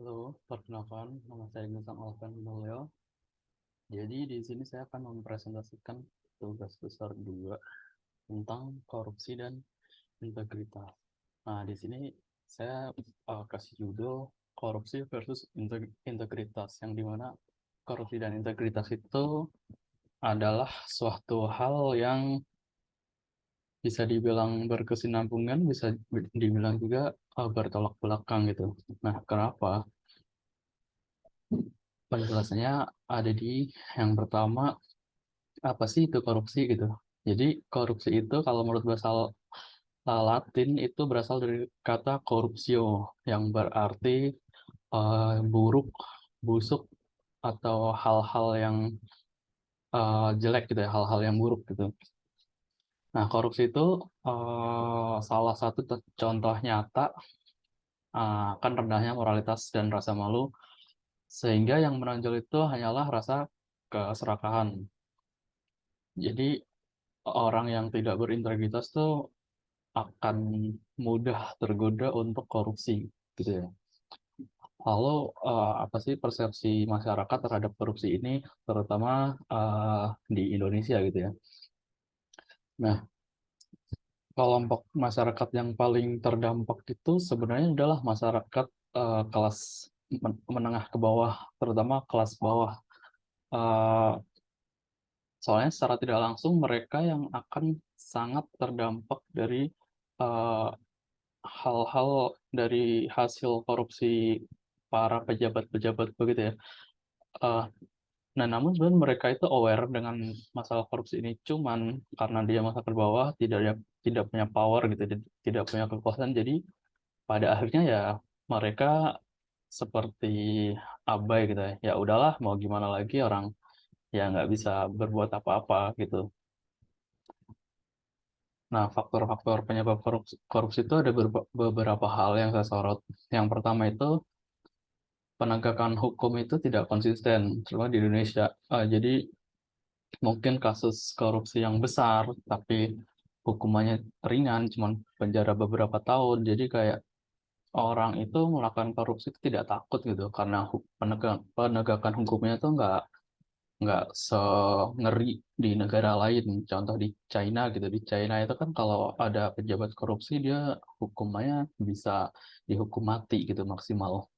Halo, perkenalkan, nama saya Ginsan Alvan Mulyo. Jadi di sini saya akan mempresentasikan tugas besar 2 tentang korupsi dan integritas. Nah, di sini saya kasih judul korupsi versus integritas, yang dimana korupsi dan integritas itu adalah suatu hal yang bisa dibilang berkesinambungan, bisa dibilang juga bertolak belakang gitu. Nah, kenapa? Penjelasannya ada di yang pertama, apa sih itu korupsi gitu. Jadi korupsi itu kalau menurut bahasa Latin itu berasal dari kata corruptio yang berarti buruk, busuk, atau hal-hal yang jelek gitu ya, hal-hal yang buruk gitu. Nah, korupsi itu salah satu contoh nyata akan rendahnya moralitas dan rasa malu, sehingga yang menonjol itu hanyalah rasa keserakahan. Jadi orang yang tidak berintegritas tuh akan mudah tergoda untuk korupsi gitu ya. Lalu apa sih persepsi masyarakat terhadap korupsi ini, terutama di Indonesia gitu ya. Nah, kelompok masyarakat yang paling terdampak itu sebenarnya adalah masyarakat kelas menengah ke bawah, terutama kelas bawah. Eh, Soalnya secara tidak langsung mereka yang akan sangat terdampak dari eh, hal-hal dari hasil korupsi para pejabat-pejabat begitu ya. Eh, nah, namun sebenarnya mereka itu aware dengan masalah korupsi ini, cuman karena dia masa ke bawah, tidak punya power gitu, tidak punya kekuasaan, jadi pada akhirnya ya mereka seperti abai gitu ya. Ya udahlah, mau gimana lagi, orang ya nggak bisa berbuat apa-apa gitu. Nah, faktor-faktor penyebab korupsi itu ada beberapa hal yang saya sorot. Yang pertama itu penegakan hukum itu tidak konsisten, terutama di Indonesia. Jadi mungkin kasus korupsi yang besar, tapi hukumannya ringan, cuma penjara beberapa tahun. Jadi kayak orang itu melakukan korupsi itu tidak takut gitu, karena penegakan hukumnya itu nggak ngeri di negara lain. Contoh di China gitu. Di China itu kan kalau ada pejabat korupsi, dia hukumannya bisa dihukum mati gitu maksimal.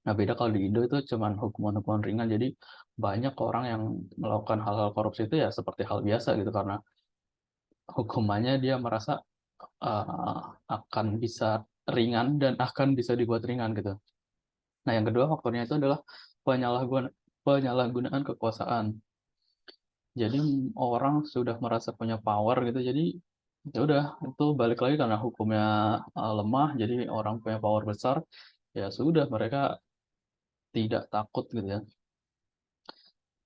Nah, beda kalau di Indo itu cuman hukuman-hukuman ringan. Jadi banyak orang yang melakukan hal-hal korupsi itu ya seperti hal biasa gitu, karena hukumannya dia merasa uh, akan bisa ringan dan akan bisa dibuat ringan gitu. Nah, yang kedua faktornya itu adalah penyalahgunaan kekuasaan. Jadi orang sudah merasa punya power gitu, jadi ya udah, itu balik lagi karena hukumnya lemah, jadi orang punya power besar, ya sudah, mereka tidak takut gitu ya.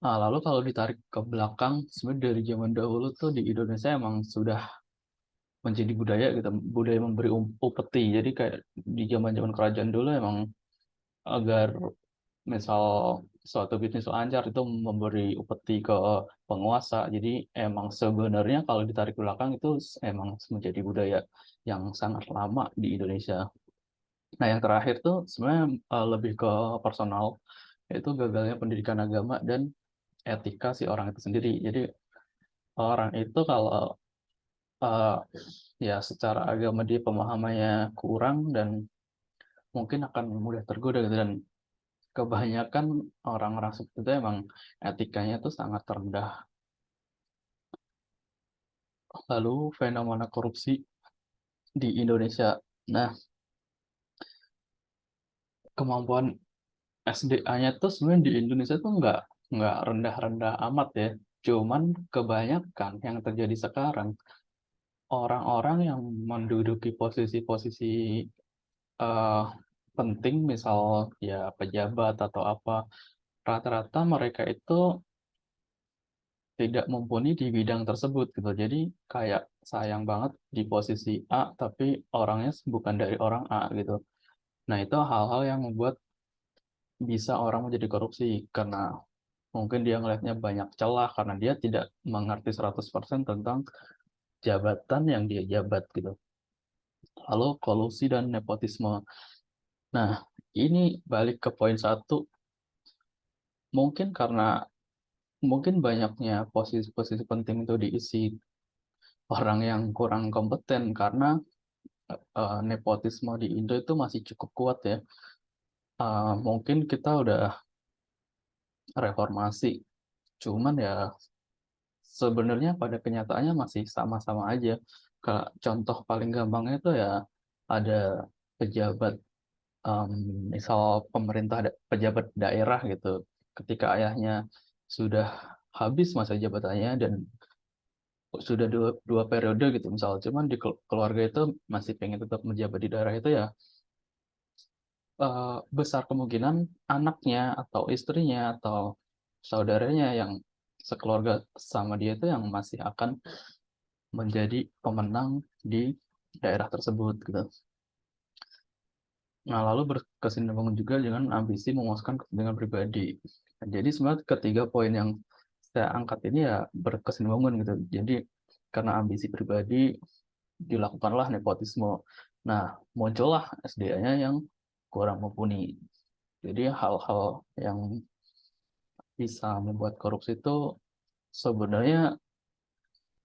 Nah, lalu kalau ditarik ke belakang, sebenarnya dari zaman dahulu tuh di Indonesia emang sudah menjadi budaya gitu, budaya memberi upeti. Jadi kayak di zaman-zaman kerajaan dulu emang agar misal suatu bisnis lancar itu memberi upeti ke penguasa. Jadi emang sebenarnya kalau ditarik ke belakang itu emang menjadi budaya yang sangat lama di Indonesia. Nah, yang terakhir tuh sebenarnya lebih ke personal, yaitu gagalnya pendidikan agama dan etika si orang itu sendiri. Jadi orang itu kalau eh, ya secara agama dia pemahamannya kurang dan mungkin akan mudah tergoda gitu, dan kebanyakan orang-orang seperti itu emang etikanya tuh sangat rendah. Lalu fenomena korupsi di Indonesia. Nah, kemampuan SDA-nya tuh sebenarnya di Indonesia tuh nggak rendah-rendah amat ya. Cuman kebanyakan yang terjadi sekarang, orang-orang yang menduduki posisi-posisi eh, penting, misal ya pejabat atau apa, rata-rata mereka itu tidak mumpuni di bidang tersebut gitu. Jadi kayak sayang banget di posisi A, tapi orangnya bukan dari orang A gitu. Nah, itu hal-hal yang membuat bisa orang menjadi korupsi, karena mungkin dia ngelihatnya banyak celah karena dia tidak mengerti 100% tentang jabatan yang dia jabat gitu. Lalu kolusi dan nepotisme. Nah, ini balik ke poin satu, mungkin karena mungkin banyaknya posisi-posisi penting itu diisi orang yang kurang kompeten karena nepotisme di Indo itu masih cukup kuat ya. Mungkin kita udah reformasi, cuman ya sebenarnya pada kenyataannya masih sama-sama aja. Contoh paling gampangnya itu ya ada pejabat, em, misal pemerintah, pejabat daerah gitu, ketika ayahnya sudah habis masa jabatannya dan sudah dua periode gitu misal, cuman di keluarga itu masih pengen tetap menjabat di daerah itu ya, besar kemungkinan anaknya atau istrinya atau saudaranya yang sekeluarga sama dia itu yang masih akan menjadi pemenang di daerah tersebut gitu. Nah, lalu berkesinambungan juga dengan ambisi memuaskan kepentingan pribadi. Nah, jadi sebenarnya ketiga poin yang saya angkat ini ya berkesinambungan gitu. Jadi karena ambisi pribadi dilakukanlah nepotisme. Nah, muncullah SDA-nya yang kurang mumpuni. Jadi hal-hal yang bisa membuat korupsi itu sebenarnya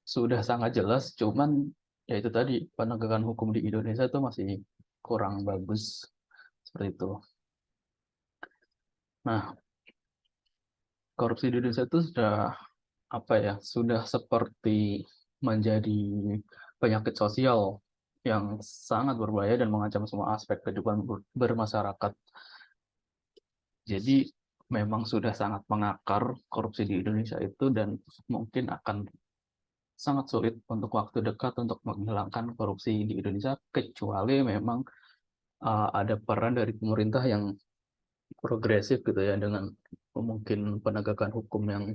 sudah sangat jelas, cuman ya itu tadi penegakan hukum di Indonesia itu masih kurang bagus seperti itu. Nah, korupsi di Indonesia itu sudah apa ya? Sudah seperti menjadi penyakit sosial yang sangat berbahaya dan mengancam semua aspek kehidupan bermasyarakat. Jadi memang sudah sangat mengakar korupsi di Indonesia itu dan mungkin akan sangat sulit untuk waktu dekat untuk menghilangkan korupsi di Indonesia kecuali memang ada peran dari pemerintah yang progresif gitu ya dengan mungkin penegakan hukum yang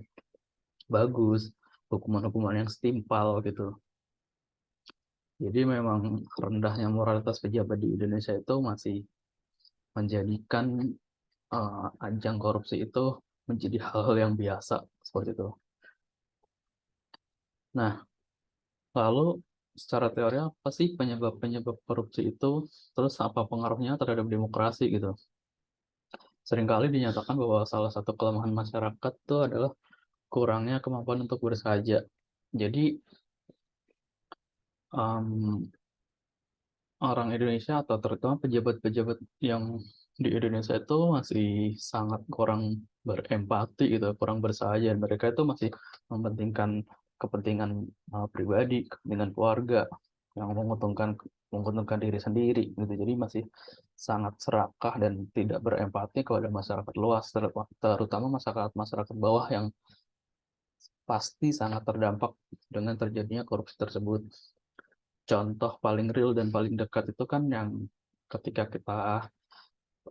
bagus, hukuman-hukuman yang setimpal gitu. Jadi memang rendahnya moralitas pejabat di Indonesia itu masih menjadikan ajang korupsi itu menjadi hal-hal yang biasa seperti itu. Nah, lalu secara teori apa sih penyebab-penyebab korupsi itu? Terus apa pengaruhnya terhadap demokrasi gitu? Seringkali dinyatakan bahwa salah satu kelemahan masyarakat itu adalah kurangnya kemampuan untuk bersahaja. Jadi um, orang Indonesia atau terutama pejabat-pejabat yang di Indonesia itu masih sangat kurang berempati gitu, kurang bersahaja. Mereka itu masih mementingkan kepentingan pribadi, kepentingan keluarga yang menguntungkan diri sendiri gitu. Jadi masih sangat serakah dan tidak berempati kepada masyarakat luas, terutama masyarakat bawah yang pasti sangat terdampak dengan terjadinya korupsi tersebut. Contoh paling real dan paling dekat itu kan yang ketika kita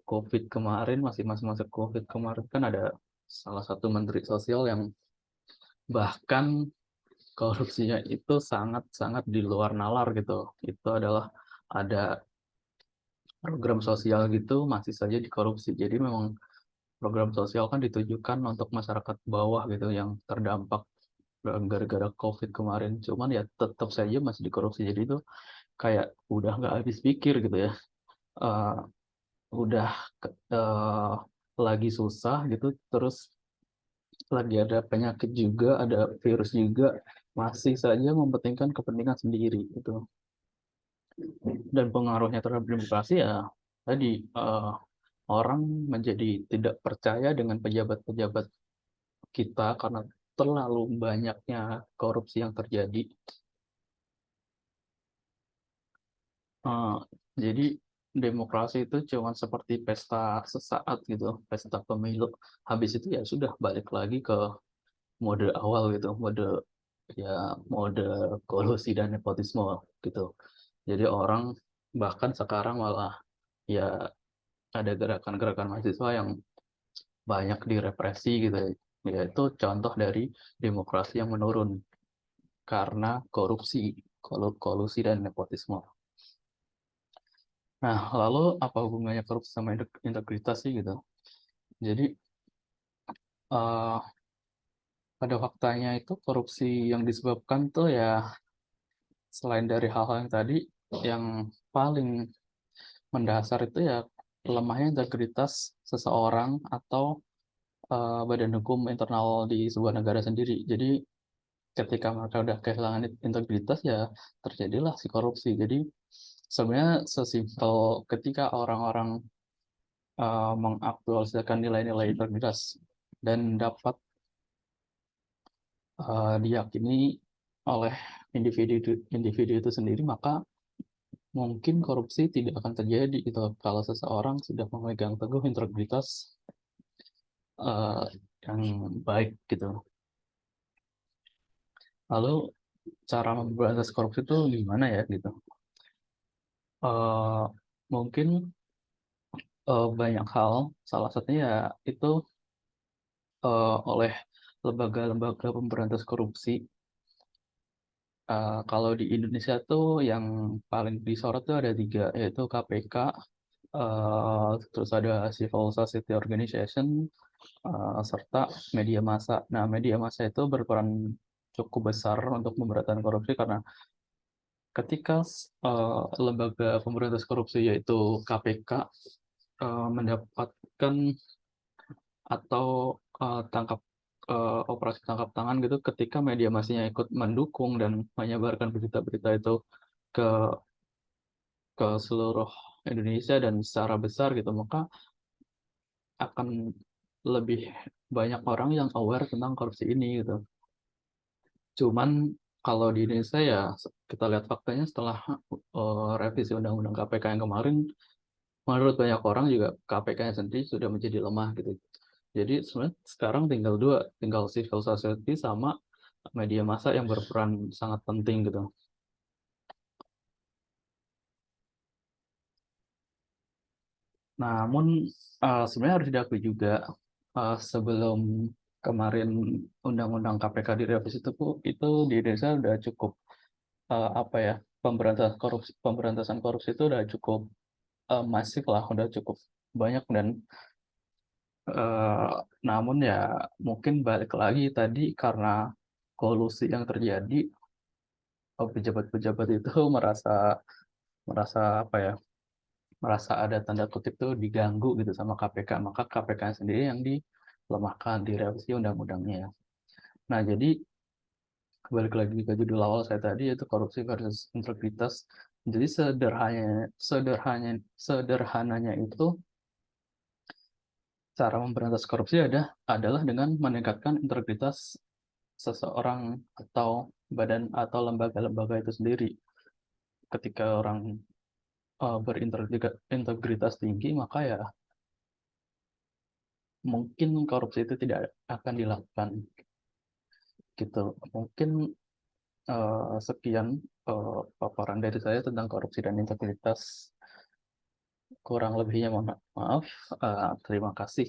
COVID kemarin, masih masa-masa COVID kemarin kan ada salah satu menteri sosial yang bahkan korupsinya itu sangat-sangat di luar nalar gitu. Itu adalah ada program sosial gitu masih saja dikorupsi. Jadi memang program sosial kan ditujukan untuk masyarakat bawah gitu yang terdampak gara-gara COVID kemarin. Cuman ya tetap saja masih dikorupsi. Jadi itu kayak udah nggak habis pikir gitu ya. Eh, udah eh, lagi susah gitu, terus lagi ada penyakit juga, ada virus juga, masih saja mementingkan kepentingan sendiri gitu. Dan pengaruhnya terhadap demokrasi ya tadi, orang menjadi tidak percaya dengan pejabat-pejabat kita karena terlalu banyaknya korupsi yang terjadi. Eh, jadi demokrasi itu cuma seperti pesta sesaat gitu, pesta pemilu. Habis itu ya sudah balik lagi ke mode awal gitu, ya mode kolusi dan nepotisme gitu. Jadi orang bahkan sekarang malah ya ada gerakan-gerakan mahasiswa yang banyak direpresi gitu. Ya itu contoh dari demokrasi yang menurun karena korupsi, kolusi dan nepotisme. Nah, lalu apa hubungannya korupsi sama integritas sih gitu? Jadi eh, pada faktanya itu korupsi yang disebabkan tuh ya selain dari hal-hal yang tadi, yang paling mendasar itu ya lemahnya integritas seseorang atau, badan hukum internal di sebuah negara sendiri. Jadi ketika mereka udah kehilangan integritas, ya terjadilah si korupsi. Jadi sebenarnya sesimpel ketika orang-orang, mengaktualisasikan nilai-nilai integritas dan dapat, diyakini oleh individu itu sendiri, maka mungkin korupsi tidak akan terjadi gitu, kalau seseorang sudah memegang teguh integritas, eee, yang baik gitu. Lalu cara memberantas korupsi itu gimana ya gitu? Eee, Mungkin, banyak hal, salah satunya ya itu, oleh lembaga-lembaga pemberantas korupsi. Kalau di Indonesia tuh yang paling disorot tuh ada 3, yaitu KPK, terus ada Civil Society Organization, serta media massa. Nah, media massa itu berperan cukup besar untuk pemberantasan korupsi karena ketika lembaga pemberantas korupsi yaitu KPK, mendapatkan atau, operasi tangkap tangan gitu ketika media massanya ikut mendukung dan menyebarkan berita-berita itu ke seluruh Indonesia dan secara besar gitu, maka akan lebih banyak orang yang aware tentang korupsi ini gitu. Cuman kalau di Indonesia ya kita lihat faktanya setelah, revisi Undang-Undang KPK yang kemarin, menurut banyak orang juga KPK-nya sendiri sudah menjadi lemah gitu. Jadi sebenarnya sekarang tinggal 2, tinggal civil society sama media massa yang berperan sangat penting gitu. Namun, sebenarnya harus diakui juga, sebelum kemarin Undang-Undang KPK direvisi itu di Indonesia udah cukup, apa ya, pemberantasan korupsi itu udah cukup, masif lah, udah cukup banyak dan, eee, namun ya mungkin balik lagi tadi karena kolusi yang terjadi, pejabat-pejabat itu merasa merasa apa ya, merasa ada tanda kutip tuh diganggu gitu sama KPK, maka KPK sendiri yang dilemahkan, direvisi undang-undangnya. Nah, jadi balik lagi ke judul awal saya tadi yaitu korupsi versus integritas. Jadi sederhananya itu cara memberantas korupsi adalah dengan meningkatkan integritas seseorang atau badan atau lembaga-lembaga itu sendiri. Ketika orang, berintegritas tinggi, maka ya mungkin korupsi itu tidak akan dilakukan gitu. Mungkin, sekian, paparan dari saya tentang korupsi dan integritas. Kurang lebihnya mohon maaf, terima kasih.